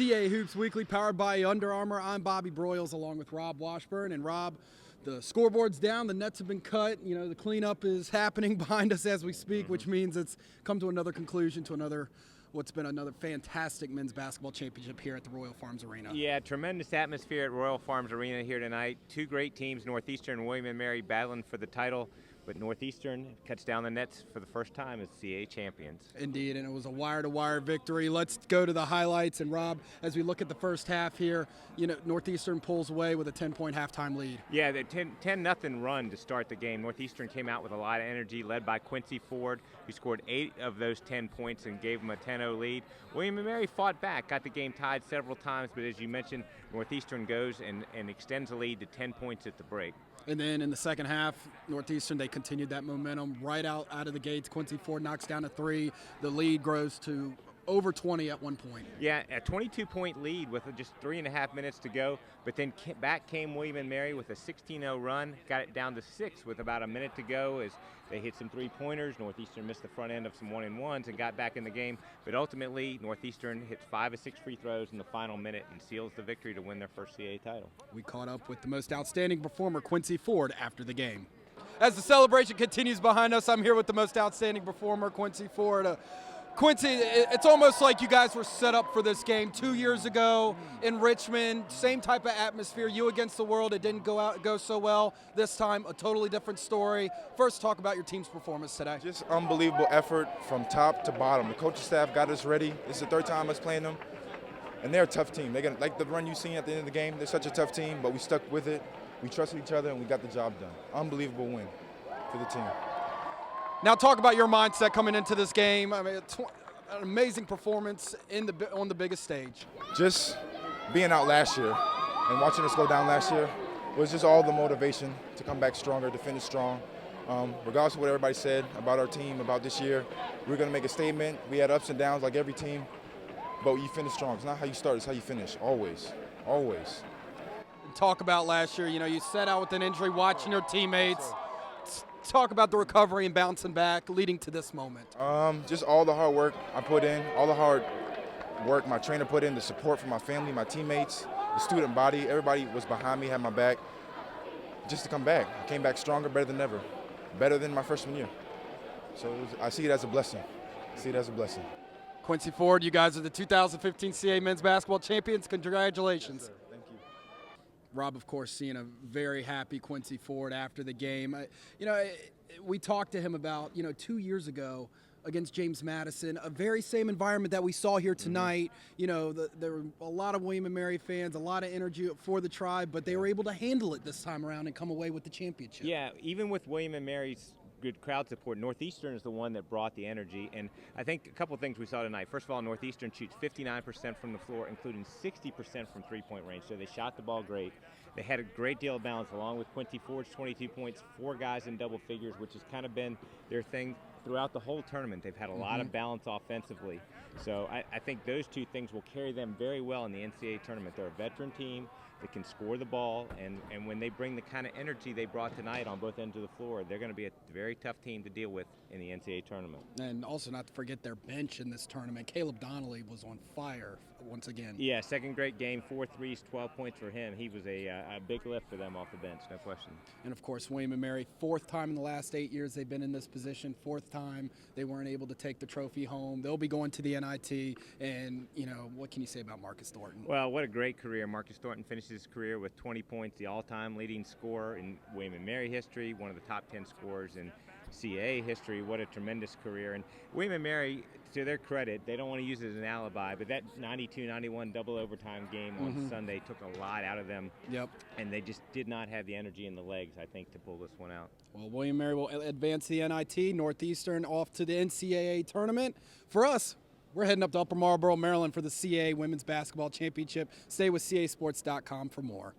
CA Hoops Weekly, powered by Under Armour. I'm Bobby Broyles, along with Rob Washburn. And Rob, the scoreboard's down, the nets have been cut. You know, the cleanup is happening behind us as we speak, which means it's come to another conclusion, to what's been another fantastic men's basketball championship here at the Royal Farms Arena. Yeah, tremendous atmosphere at Royal Farms Arena here tonight. Two great teams, Northeastern and William & Mary, battling for the title. But Northeastern cuts down the nets for the first time as CA champions. Indeed, and it was a wire-to-wire victory. Let's go to the highlights. And Rob, as we look at the first half here, you know, Northeastern pulls away with a 10-point halftime lead. Yeah, the 10-0 run to start the game. Northeastern came out with a lot of energy, led by Quincy Ford, who scored 8 of those 10 points and gave them a 10-0 lead. William & Mary fought back, got the game tied several times, but as you mentioned, Northeastern goes and extends the lead to 10 points at the break. And then in the second half, Northeastern, they continued that momentum right out of the gates. Quincy Ford knocks down a 3. The lead grows to over 20 at one point. Yeah, a 22-point lead with just 3.5 minutes to go, but then back came William & Mary with a 16-0 run, got it down to 6 with about a minute to go as they hit some three-pointers. Northeastern missed the front end of some 1-and-1s and got back in the game, but ultimately Northeastern hits 5 of 6 free throws in the final minute and seals the victory to win their first CAA title. We caught up with the most outstanding performer, Quincy Ford, after the game. As the celebration continues behind us, I'm here with the most outstanding performer, Quincy Ford. Quincy, it's almost like you guys were set up for this game 2 years ago in Richmond. Same type of atmosphere, you against the world. It didn't go so well this time. A totally different story. First, talk about your team's performance today. Just unbelievable effort from top to bottom. The coaching staff got us ready. This is the third time us playing them, and they're a tough team. They're gonna, like the run you seen at the end of the game. They're such a tough team, but we stuck with it. We trusted each other, and we got the job done. Unbelievable win for the team. Now talk about your mindset coming into this game. I mean, an amazing performance on the biggest stage. Just being out last year and watching us go down last year was just all the motivation to come back stronger, to finish strong. Regardless of what everybody said about our team, about this year, we're going to make a statement. We had ups and downs like every team, but you finish strong. It's not how you start, it's how you finish, always, always. Talk about last year, you know, you set out with an injury, watching your teammates. Talk about the recovery and bouncing back leading to this moment. Just all the hard work I put in, all the hard work my trainer put in, the support from my family, my teammates, the student body, everybody was behind me, had my back, just to come back. I came back stronger, better than ever, better than my freshman year. So I see it as a blessing. I see it as a blessing. Quincy Ford, you guys are the 2015 CA Men's Basketball Champions. Congratulations. Yes, thank you. Rob, of course, seeing a very happy Quincy Ford after the game. We talked to him about, 2 years ago against James Madison, a very same environment that we saw here tonight. There were a lot of William & Mary fans, a lot of energy for the Tribe, but they were able to handle it this time around and come away with the championship. Yeah, even with William & Mary's good crowd support, Northeastern is the one that brought the energy. And I think a couple of things we saw tonight. First of all, Northeastern shoots 59% from the floor, including 60% from three-point range. So they shot the ball great. They had a great deal of balance, along with Quincy Ford's 22 points, 4 guys in double figures, which has kind of been their thing throughout the whole tournament. They've had a lot of balance offensively. So I think those two things will carry them very well in the NCAA tournament. They're a veteran team that can score the ball, and when they bring the kind of energy they brought tonight on both ends of the floor, they're going to be a very tough team to deal with in the NCAA tournament. And also not to forget their bench in this tournament. Caleb Donnelly was on fire once again. Yeah, second great game, 4 threes, 12 points for him. He was a big lift for them off the bench, no question. And of course, William & Mary, 4th time in the last 8 years they've been in this position, 4th time they weren't able to take the trophy home. They'll be going to the NIT, and what can you say about Marcus Thornton? Well, what a great career. Marcus Thornton finishes his career with 20 points, the all-time leading scorer in William & Mary history, one of the top 10 scorers in CA history. What a tremendous career. And William & Mary, to their credit, they don't want to use it as an alibi, but that 92-91 double overtime game on Sunday took a lot out of them. Yep. And they just did not have the energy in the legs, I think, to pull this one out. Well, William & Mary will advance to the NIT, Northeastern off to the NCAA Tournament. For us, we're heading up to Upper Marlboro, Maryland for the CAA Women's Basketball Championship. Stay with CAsports.com for more.